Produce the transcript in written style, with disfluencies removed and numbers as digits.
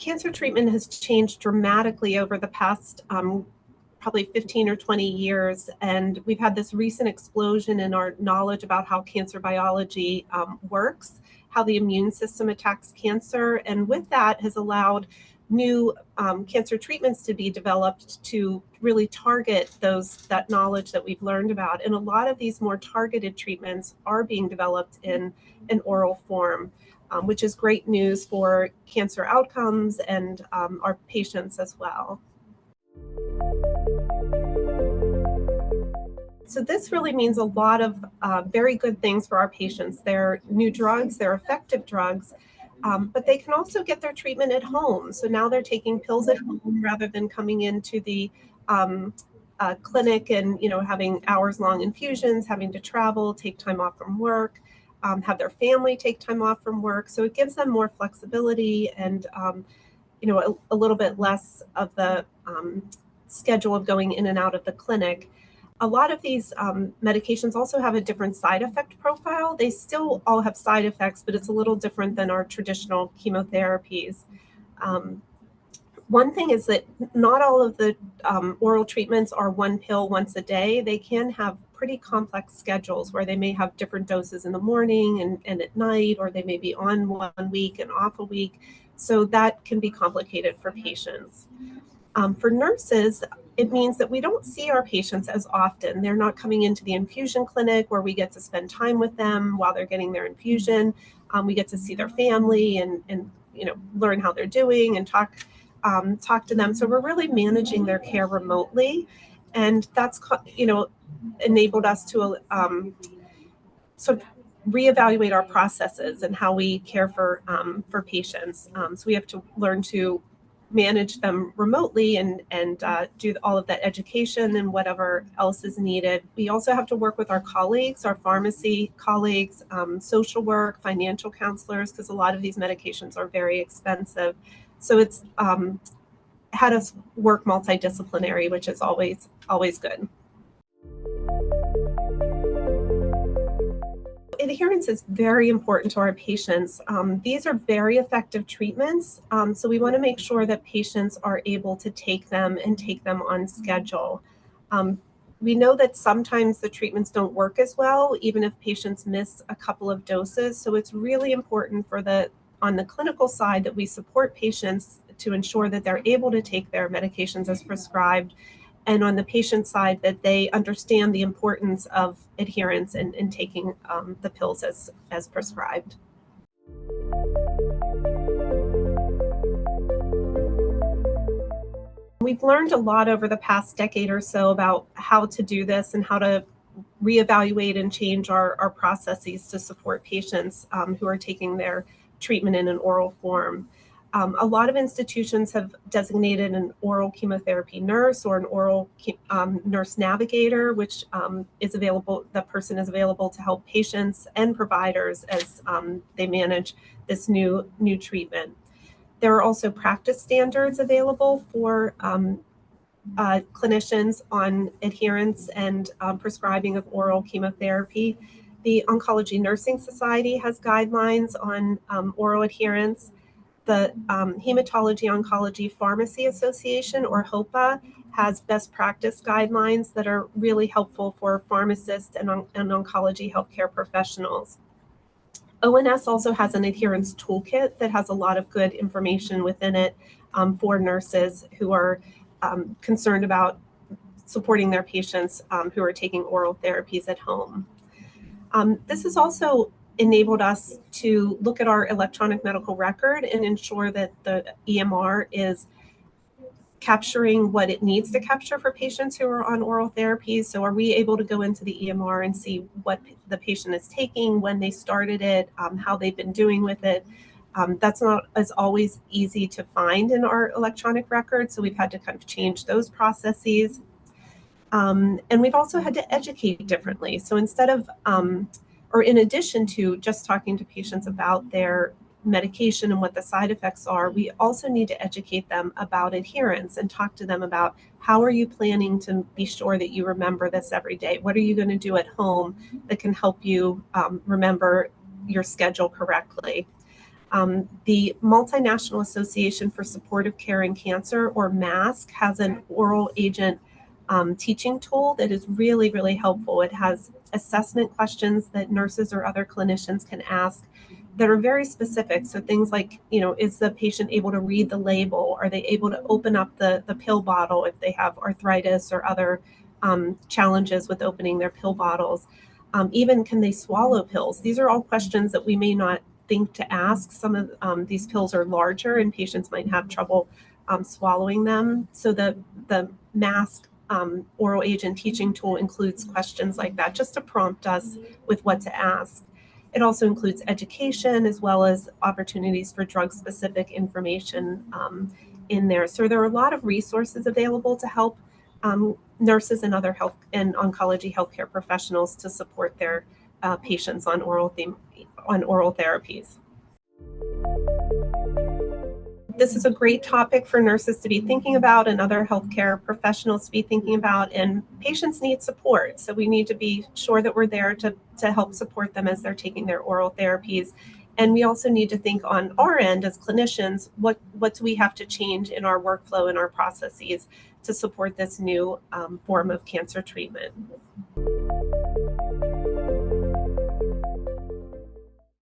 cancer treatment has changed dramatically over the past probably 15 or 20 years, and we've had this recent explosion in our knowledge about how cancer biology works, how the immune system attacks cancer, and with that has allowed new cancer treatments to be developed to really target that knowledge that we've learned about. And a lot of these more targeted treatments are being developed in an oral form, which is great news for cancer outcomes and our patients as well. So this really means a lot of very good things for our patients. They're new drugs, they're effective drugs, but they can also get their treatment at home. So now they're taking pills at home rather than coming into the clinic and having hours-long infusions, having to travel, take time off from work, have their family take time off from work. So it gives them more flexibility and a little bit less of the schedule of going in and out of the clinic. A lot of these medications also have a different side effect profile. They still all have side effects, but it's a little different than our traditional chemotherapies. One thing is that not all of the oral treatments are one pill once a day. They can have pretty complex schedules where they may have different doses in the morning and at night, or they may be on 1 week and off a week. So that can be complicated for patients. For nurses, it means that we don't see our patients as often. They're not coming into the infusion clinic where we get to spend time with them while they're getting their infusion. We get to see their family and learn how they're doing and talk to them. So we're really managing their care remotely, and that's enabled us to sort of reevaluate our processes and how we care for patients. So we have to learn to manage them remotely and do all of that education and whatever else is needed. We also have to work with our colleagues, our pharmacy colleagues, social work, financial counselors, because a lot of these medications are very expensive. So it's had us work multidisciplinary, which is always good. Adherence is very important to our patients. These are very effective treatments, so we want to make sure that patients are able to take them and take them on schedule. We know that sometimes the treatments don't work as well, even if patients miss a couple of doses. So it's really important on the clinical side that we support patients to ensure that they're able to take their medications as prescribed, and on the patient side that they understand the importance of adherence and taking the pills as prescribed. We've learned a lot over the past decade or so about how to do this and how to reevaluate and change our processes to support patients who are taking their treatment in an oral form. A lot of institutions have designated an oral chemotherapy nurse or an oral nurse navigator, which is available. That person is available to help patients and providers as they manage this new treatment. There are also practice standards available for clinicians on adherence and prescribing of oral chemotherapy. The Oncology Nursing Society has guidelines on oral adherence. The Hematology Oncology Pharmacy Association, or HOPA, has best practice guidelines that are really helpful for pharmacists and oncology healthcare professionals. ONS also has an adherence toolkit that has a lot of good information within it for nurses who are concerned about supporting their patients who are taking oral therapies at home. This has also enabled us to look at our electronic medical record and ensure that the EMR is capturing what it needs to capture for patients who are on oral therapies. So are we able to go into the EMR and see what the patient is taking, when they started it, how they've been doing with it? That's not as always easy to find in our electronic record, so we've had to kind of change those processes. And we've also had to educate differently. So instead of or in addition to just talking to patients about their medication and what the side effects are, we also need to educate them about adherence and talk to them about how are you planning to be sure that you remember this every day? What are you going to do at home that can help you remember your schedule correctly? The Multinational Association for Supportive Care in Cancer, or MASC, has an oral agent teaching tool that is really, really helpful. It has assessment questions that nurses or other clinicians can ask that are very specific. So things like, is the patient able to read the label? Are they able to open up the pill bottle if they have arthritis or other challenges with opening their pill bottles? Even can they swallow pills? These are all questions that we may not think to ask. Some of these pills are larger and patients might have trouble swallowing them. So the MASC oral agent teaching tool includes questions like that just to prompt us with what to ask. It also includes education as well as opportunities for drug-specific information in there. So there are a lot of resources available to help nurses and other health and oncology healthcare professionals to support their patients on oral therapies. This is a great topic for nurses to be thinking about and other healthcare professionals to be thinking about, and patients need support. So we need to be sure that we're there to help support them as they're taking their oral therapies. And we also need to think on our end as clinicians, what do we have to change in our workflow and our processes to support this new form of cancer treatment.